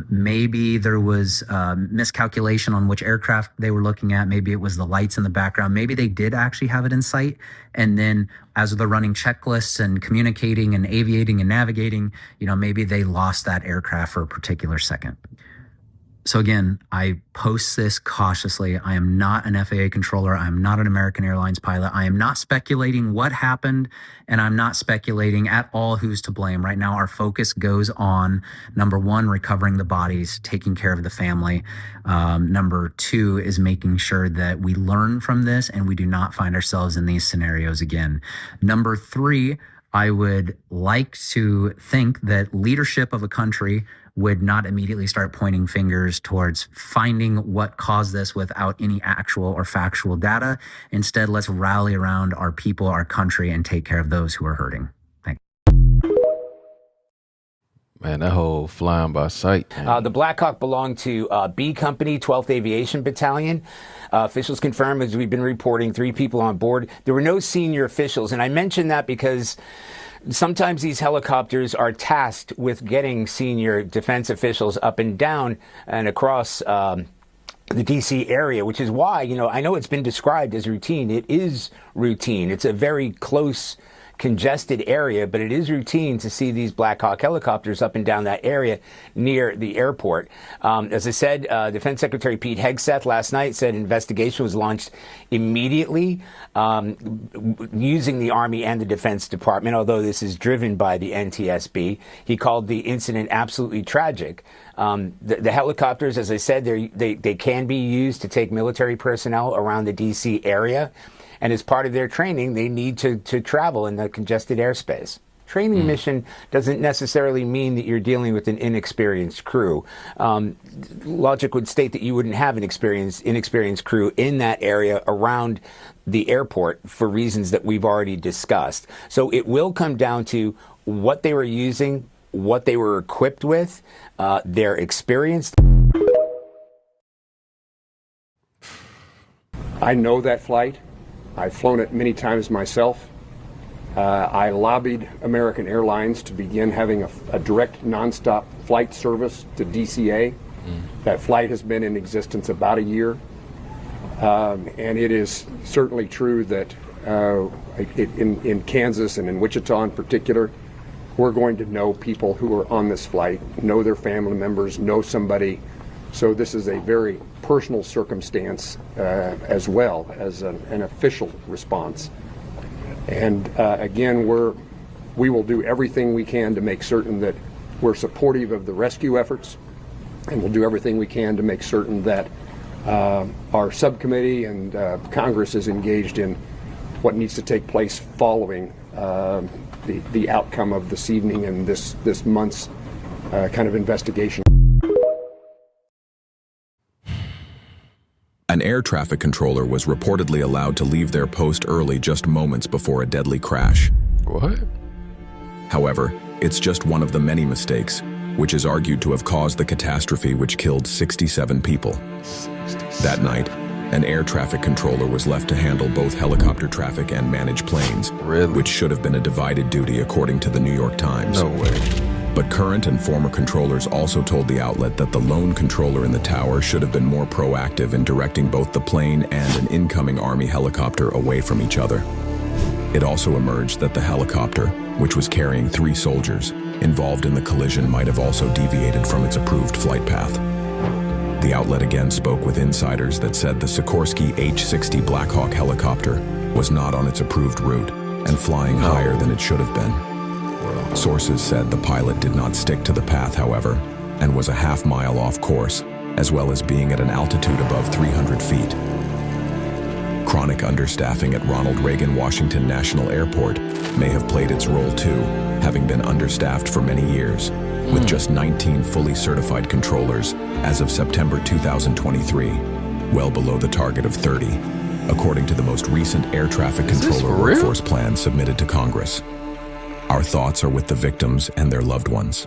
Maybe there was miscalculation on which aircraft they were looking at. Maybe it was the lights in the background. Maybe they did actually have it in sight. And then as they're running checklists and communicating and aviating and navigating, maybe they lost that aircraft for a particular second. So again, I post this cautiously. I am not an FAA controller. I am not an American Airlines pilot. I am not speculating what happened, and I'm not speculating at all who's to blame. Right now, our focus goes on, number one, recovering the bodies, taking care of the family. Number two is making sure that we learn from this and we do not find ourselves in these scenarios again. Number three, I would like to think that leadership of a country would not immediately start pointing fingers towards finding what caused this without any actual or factual data. Instead, let's rally around our people, our country, and take care of those who are hurting. Thanks. Man, that whole flying by sight. The Black Hawk belonged to B Company, 12th Aviation Battalion. Officials confirm, as we've been reporting, 3 people on board. There were no senior officials, and I mention that because sometimes these helicopters are tasked with getting senior defense officials up and down and across the D.C. area, which is why, I know it's been described as routine. It is routine. It's a very close, congested area, but it is routine to see these Black Hawk helicopters up and down that area near the airport. As I said, Defense Secretary Pete Hegseth last night said investigation was launched immediately using the Army and the Defense Department, although this is driven by the NTSB. He called the incident absolutely tragic. The helicopters, as I said, they can be used to take military personnel around the D.C. area. And as part of their training, they need to travel in the congested airspace. Training mission doesn't necessarily mean that you're dealing with an inexperienced crew. Logic would state that you wouldn't have an inexperienced crew in that area around the airport for reasons that we've already discussed. So it will come down to what they were using, what they were equipped with, their experience. I know that flight. I've flown it many times myself. I lobbied American Airlines to begin having a direct nonstop flight service to DCA. That flight has been in existence about a year. And it is certainly true that in Kansas and in Wichita in particular, we're going to know people who are on this flight, know their family members, know somebody. So this is a very personal circumstance as well as an official response. And again, we will do everything we can to make certain that we're supportive of the rescue efforts, and we'll do everything we can to make certain that our subcommittee and Congress is engaged in what needs to take place following the outcome of this evening and this month's kind of investigation. An air traffic controller was reportedly allowed to leave their post early just moments before a deadly crash. What? However, it's just one of the many mistakes, which is argued to have caused the catastrophe which killed 67 people. That night, an air traffic controller was left to handle both helicopter traffic and manage planes, which should have been a divided duty according to the New York Times. No way. But current and former controllers also told the outlet that the lone controller in the tower should have been more proactive in directing both the plane and an incoming Army helicopter away from each other. It also emerged that the helicopter, which was carrying 3 soldiers, involved in the collision might have also deviated from its approved flight path. The outlet again spoke with insiders that said the Sikorsky H-60 Black Hawk helicopter was not on its approved route and flying higher than it should have been. Sources said the pilot did not stick to the path, however, and was a half-mile off course, as well as being at an altitude above 300 feet. Chronic understaffing at Ronald Reagan Washington National Airport may have played its role too, having been understaffed for many years, with just 19 fully certified controllers as of September 2023, well below the target of 30, according to the most recent air traffic controller workforce plan submitted to Congress. Our thoughts are with the victims and their loved ones.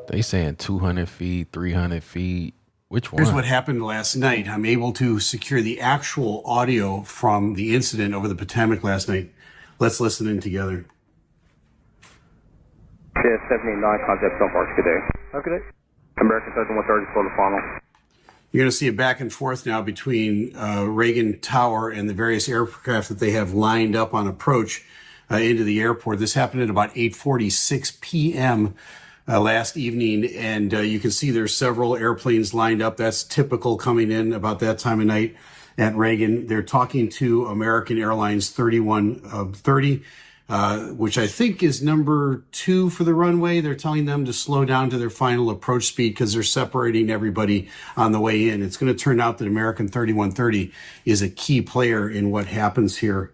They saying 200 feet, 300 feet Which one? Here's what happened last night. I'm able to secure the actual audio from the incident over the Potomac last night. Let's listen in together. Yeah, 789, contact Don't March, good day. Okay. American 3130, for the final. You're going to see a back and forth now between Reagan Tower and the various aircraft that they have lined up on approach into the airport. This happened at about 8:46 p.m. Last evening, and you can see there's several airplanes lined up. That's typical coming in about that time of night at Reagan. They're talking to American Airlines 3130, which I think is number 2 for the runway. They're telling them to slow down to their final approach speed because they're separating everybody on the way in. It's going to turn out that American 3130 is a key player in what happens here.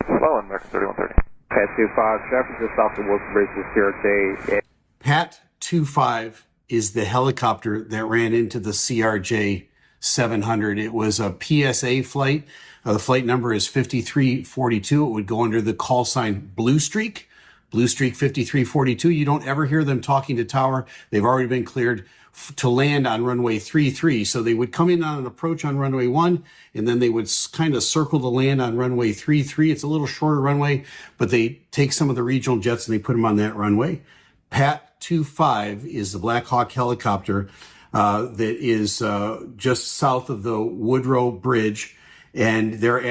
Well, American 3130. Pat 25, traffic just off the Wilson Bridge is CRJ. Pat 25 is the helicopter that ran into the CRJ 700. It was a PSA flight. The flight number is 5342. It would go under the call sign Blue Streak 5342. You don't ever hear them talking to tower. They've already been cleared to land on runway 33. So they would come in on an approach on runway 1, and then they would kind of circle the land on runway 33. It's a little shorter runway, but they take some of the regional jets and they put them on that runway. Pat 25 is the Black Hawk helicopter that is just south of the Woodrow Bridge, and they've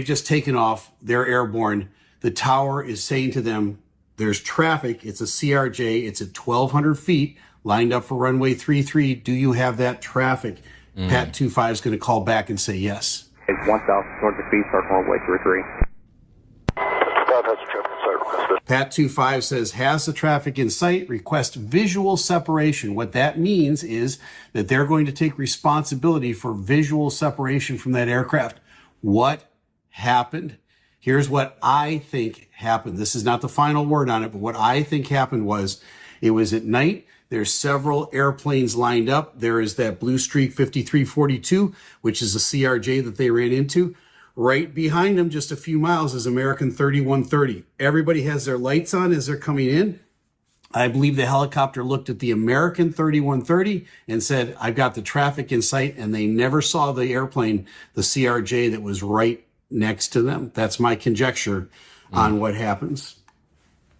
just taken off. They're airborne. The tower is saying to them, there's traffic. It's a CRJ. It's at 1,200 feet, lined up for runway 33. Do you have that traffic? Pat 25 is going to call back and say yes. It's 1,200 feet, start runway 33. Pat 25 says, has the traffic in sight, request visual separation. What that means is that they're going to take responsibility for visual separation from that aircraft. What happened? Here's what I think happened. This is not the final word on it, but what I think happened was it was at night. There's several airplanes lined up. There is that Blue Streak 5342, which is a CRJ that they ran into. Right behind them, just a few miles, is American 3130. Everybody has their lights on as they're coming in. I believe the helicopter looked at the American 3130 and said, I've got the traffic in sight, and they never saw the airplane, the CRJ that was right next to them. That's my conjecture on what happens.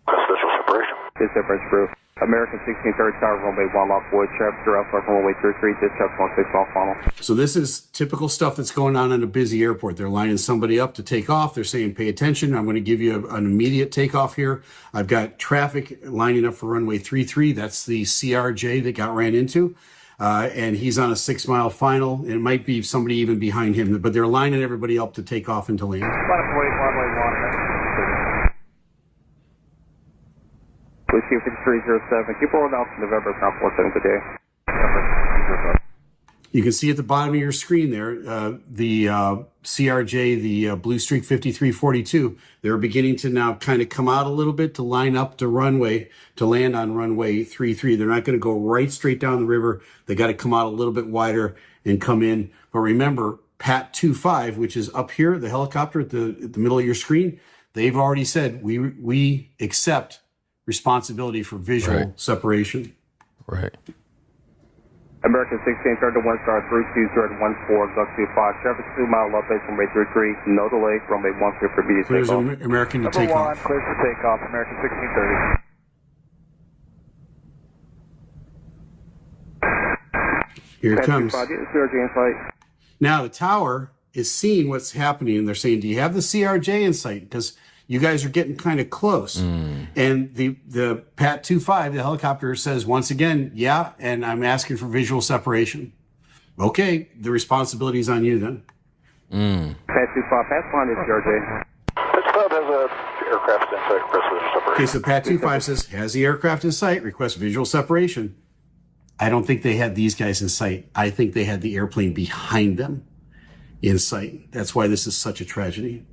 Visual separation. This separation proof. American 1630 tower, runway 1 off wood, traffic throughout runway 33, dispatch 16 off funnel. So this is typical stuff that's going on in a busy airport. They're lining somebody up to take off. They're saying, pay attention. I'm going to give you an immediate takeoff here. I've got traffic lining up for runway 33. That's the CRJ that got ran into. And he's on a 6-mile final. It might be somebody even behind him, but they're lining everybody up to take off and to land. Whiskey 5307. Keep rolling out to November, ground 47 today. You can see at the bottom of your screen there, the CRJ, the Blue Streak 5342. They're beginning to now kind of come out a little bit to line up to runway, to land on runway 33. They're not going to go right straight down the river. They got to come out a little bit wider and come in. But remember, Pat 25, which is up here, the helicopter at the middle of your screen, they've already said we accept responsibility for visual separation. Right. American 1630 1 star 32014, Galaxy 5, traffic 2 mile left base runway 33, no delay, runway 1 clear for B to take off. American to take off. Clear for takeoff, American 1630. Here it comes. CRJ in sight. Now the tower is seeing what's happening, and they're saying, do you have the CRJ in sight? Because you guys are getting kind of close. And the Pat 25, the helicopter, says once again, yeah, and I'm asking for visual separation. Okay, the responsibility is on you then. Pat 25, pass behind this CRJ. Pat 25 has a aircraft in sight, request visual separation. Okay, so Pat 25 says, has the aircraft in sight, request visual separation. I don't think they had these guys in sight. I think they had the airplane behind them in sight. That's why this is such a tragedy.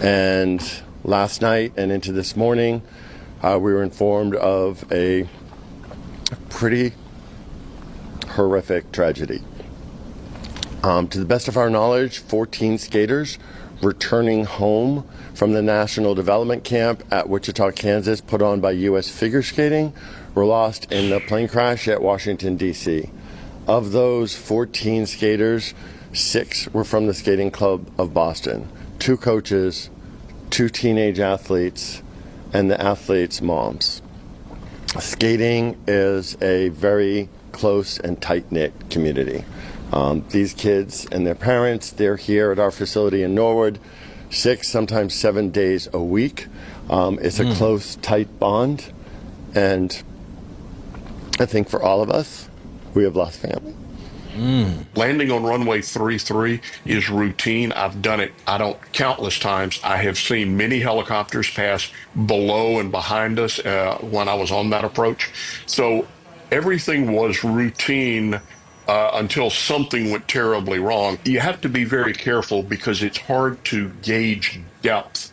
And last night and into this morning, we were informed of a pretty horrific tragedy. To the best of our knowledge, 14 skaters returning home from the National Development Camp at Wichita, Kansas, put on by U.S. Figure Skating, were lost in the plane crash at Washington, D.C. Of those 14 skaters, 6 were from the Skating Club of Boston. 2 coaches, 2 teenage athletes, and the athletes' moms. Skating is a very close and tight-knit community. These kids and their parents, they're here at our facility in Norwood 6, sometimes 7 days a week. It's a close, tight bond, and I think for all of us, we have lost family. Landing on runway 33 is routine. I've done it, countless times. I have seen many helicopters pass below and behind us when I was on that approach. So everything was routine until something went terribly wrong. You have to be very careful because it's hard to gauge depth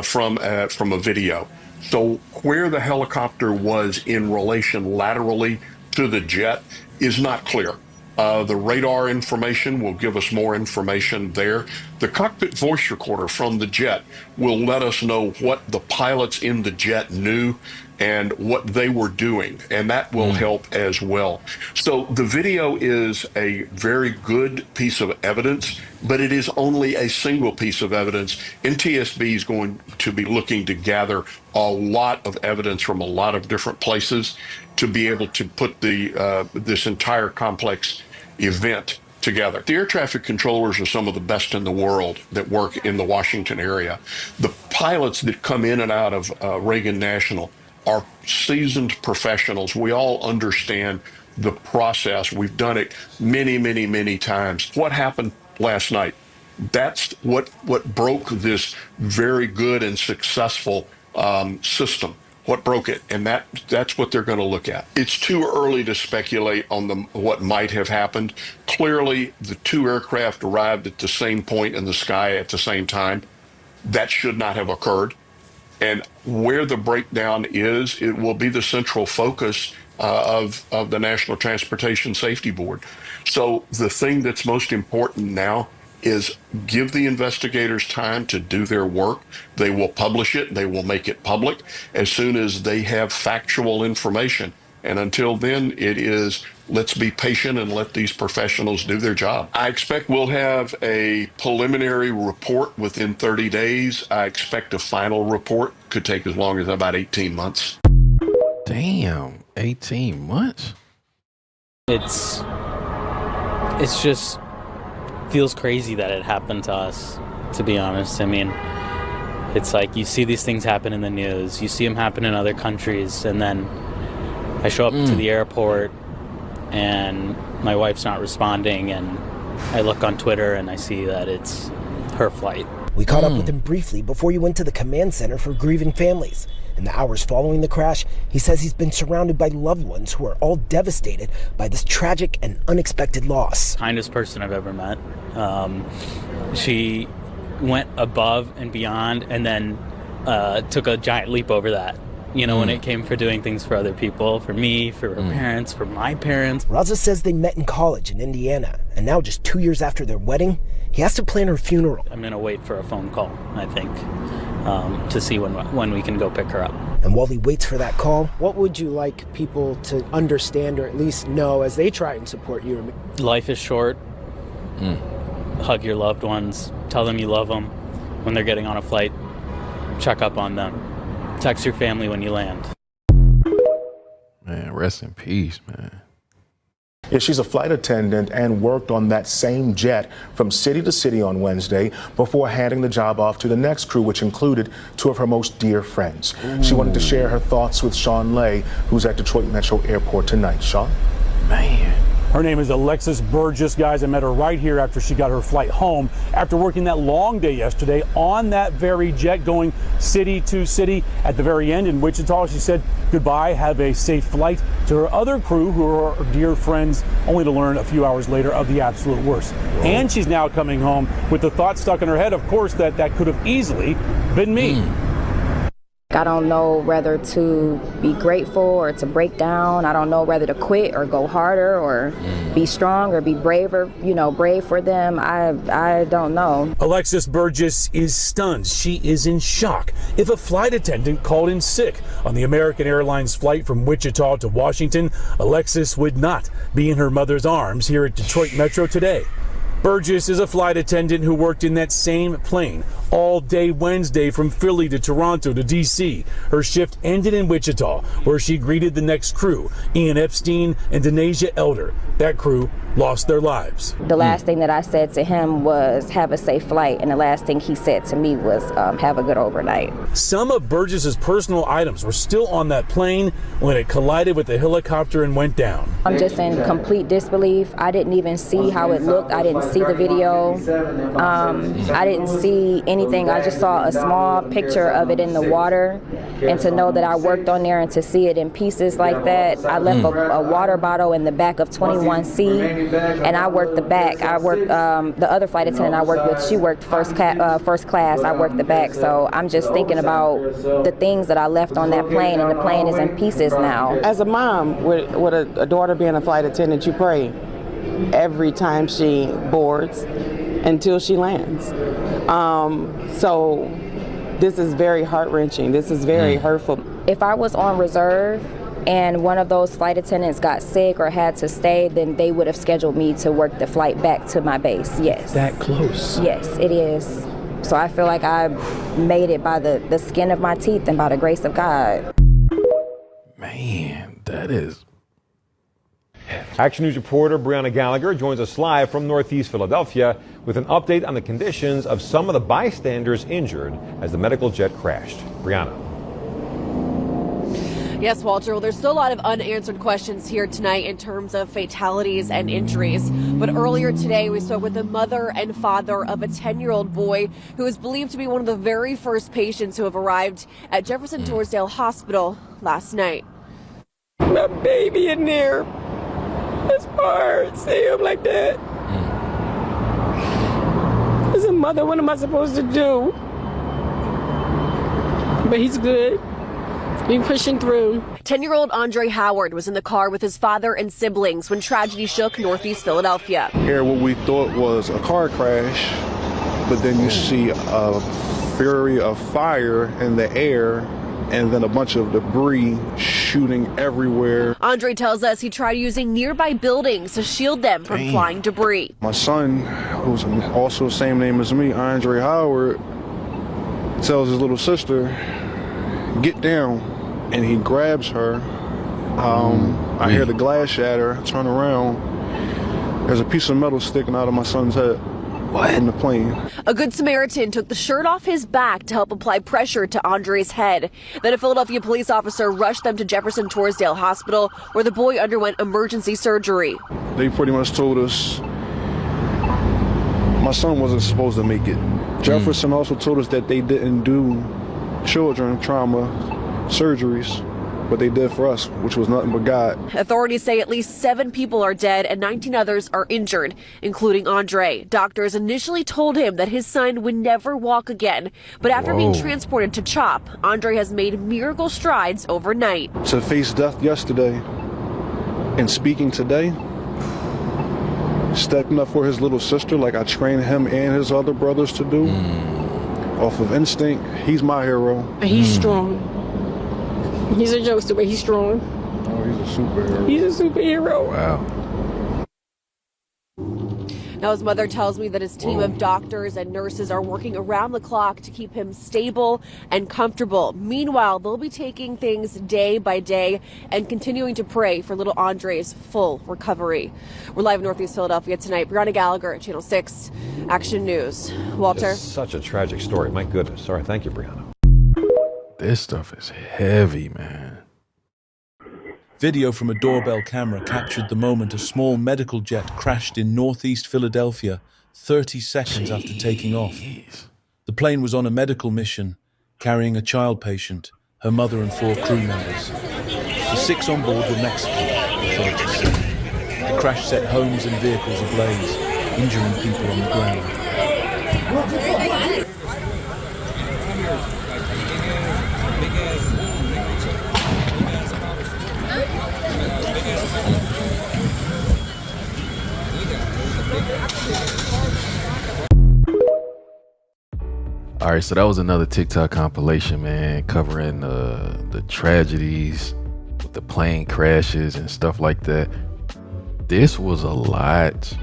from a video. So where the helicopter was in relation laterally to the jet is not clear. The radar information will give us more information there. The cockpit voice recorder from the jet will let us know what the pilots in the jet knew and what they were doing, and that will help as well. So the video is a very good piece of evidence, but it is only a single piece of evidence. NTSB is going to be looking to gather a lot of evidence from a lot of different places to be able to put this entire complex event together. The air traffic controllers are some of the best in the world that work in the Washington area. The pilots that come in and out of Reagan National are seasoned professionals. We all understand the process. We've done it many, many, many times. What happened last night? That's what broke this very good and successful system. What broke it? And that's what they're going to look at. It's too early to speculate on what might have happened. Clearly, the 2 aircraft arrived at the same point in the sky at the same time. That should not have occurred. And where the breakdown is, it will be the central focus of the National Transportation Safety Board. So the thing that's most important now is give the investigators time to do their work. They will publish it. They will make it public as soon as they have factual information. And until then, it is let's be patient and let these professionals do their job. I expect we'll have a preliminary report within 30 days. I expect a final report. Could take as long as about 18 months. Damn, 18 months? It's just feels crazy that it happened to us, to be honest. I mean, it's like you see these things happen in the news, you see them happen in other countries, and then I show up to the airport and my wife's not responding, and I look on Twitter and I see that it's her flight. We caught up with him briefly before he went to the command center for grieving families. In the hours following the crash, he says he's been surrounded by loved ones who are all devastated by this tragic and unexpected loss. Kindest person I've ever met. She went above and beyond and then took a giant leap over that. You know, when it came for doing things for other people, for me, for her parents, for my parents. Raza says they met in college in Indiana, and now just 2 years after their wedding, he has to plan her funeral. I'm gonna wait for a phone call, I think, to see when we can go pick her up. And while he waits for that call, what would you like people to understand or at least know as they try and support you? Life is short. Hug your loved ones. Tell them you love them. When they're getting on a flight, check up on them. Text your family when you land. Man, rest in peace, man. Yeah, she's a flight attendant and worked on that same jet from city to city on Wednesday before handing the job off to the next crew, which included 2 of her most dear friends. She wanted to share her thoughts with Sean Lay, who's at Detroit Metro Airport tonight. Sean? Man. Her name is Alexis Burgess. Guys, I met her right here after she got her flight home after working that long day yesterday on that very jet going city to city. At the very end in Wichita, she said goodbye, have a safe flight to her other crew who are her dear friends, only to learn a few hours later of the absolute worst. Whoa. And she's now coming home with the thought stuck in her head, of course, that could have easily been me. I don't know whether to be grateful or to break down. I don't know whether to quit or go harder or be strong or be braver, brave for them. I don't know. Alexis Burgess is stunned. She is in shock. If a flight attendant called in sick on the American Airlines flight from Wichita to Washington, Alexis would not be in her mother's arms here at Detroit Metro today. Burgess is a flight attendant who worked in that same plane all day Wednesday from Philly to Toronto to D.C. Her shift ended in Wichita, where she greeted the next crew, Ian Epstein and Denasia Elder. That crew lost their lives. The last thing that I said to him was, have a safe flight, and the last thing he said to me was, have a good overnight. Some of Burgess's personal items were still on that plane when it collided with the helicopter and went down. I'm just in complete disbelief. I didn't even see how it looked. I didn't see the video. I didn't see anything. I just saw a small picture of it in the water, and to know that I worked on there and to see it in pieces like that. I left a water bottle in the back of 21C, and I worked the back. I worked the other flight attendant I worked with, she worked first class. I worked the back. So I'm just thinking about the things that I left on that plane, and the plane is in pieces now. As a mom with a daughter being a flight attendant, you pray every time she boards until she lands. So this is very heart-wrenching. This is very hurtful. If I was on reserve and one of those flight attendants got sick or had to stay, then they would have scheduled me to work the flight back to my base, yes. That close? Yes, it is. So I feel like I made it by the skin of my teeth and by the grace of God. Man, that is... Action News reporter Brianna Gallagher joins us live from Northeast Philadelphia with an update on the conditions of some of the bystanders injured as the medical jet crashed. Brianna. Yes, Walter. Well, there's still a lot of unanswered questions here tonight in terms of fatalities and injuries. But earlier today, we spoke with the mother and father of a 10-year-old boy who is believed to be one of the very first patients who have arrived at Jefferson Torresdale Hospital last night. My baby in there. It's hard. See him like that. As a mother, what am I supposed to do? But he's good. He's pushing through. 10-year-old Andre Howard was in the car with his father and siblings when tragedy shook Northeast Philadelphia. Here, what we thought was a car crash, but then you see a fury of fire in the air, and then a bunch of debris shooting everywhere. Andre tells us he tried using nearby buildings to shield them from flying debris. My son, who's also the same name as me, Andre Howard, tells his little sister, get down, and he grabs her. I hear the glass shatter, I turn around, there's a piece of metal sticking out of my son's head. In the plane. A Good Samaritan took the shirt off his back to help apply pressure to Andre's head. Then a Philadelphia police officer rushed them to Jefferson Torresdale Hospital, where the boy underwent emergency surgery. They pretty much told us my son wasn't supposed to make it. Jefferson also told us that they didn't do children trauma surgeries, but they did for us, which was nothing but God. Authorities say at least 7 people are dead and 19 others are injured, including Andre. Doctors initially told him that his son would never walk again, but after being transported to CHOP, Andre has made miracle strides overnight. To face death yesterday and speaking today, stepping up for his little sister like I trained him and his other brothers to do, off of instinct, he's my hero. He's strong. He's a jokester, but he's strong. Oh, he's a superhero. He's a superhero. Wow. Now his mother tells me that his team of doctors and nurses are working around the clock to keep him stable and comfortable. Meanwhile, they'll be taking things day by day and continuing to pray for little Andre's full recovery. We're live in Northeast Philadelphia tonight. Brianna Gallagher, Channel 6, Action News. Walter. It's such a tragic story. My goodness. All right. Thank you, Brianna. This stuff is heavy, man. Video from a doorbell camera captured the moment a small medical jet crashed in Northeast Philadelphia 30 seconds after taking off. The plane was on a medical mission, carrying a child patient, her mother and 4 crew members. The 6 on board were Mexican, authorities say. The crash set homes and vehicles ablaze, injuring people on the ground. All right, so that was another TikTok compilation, man, covering the tragedies with the plane crashes and stuff like that. This was a lot.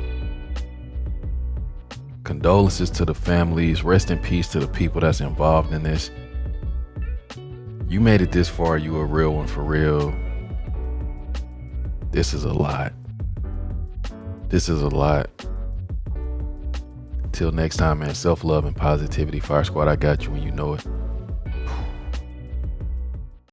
Condolences to the families. Rest in peace to the people that's involved in this. You made it this far. You a real one for real. This is a lot. This is a lot. Till next time, man. Self-love and positivity. Fire Squad, I got you when you know it.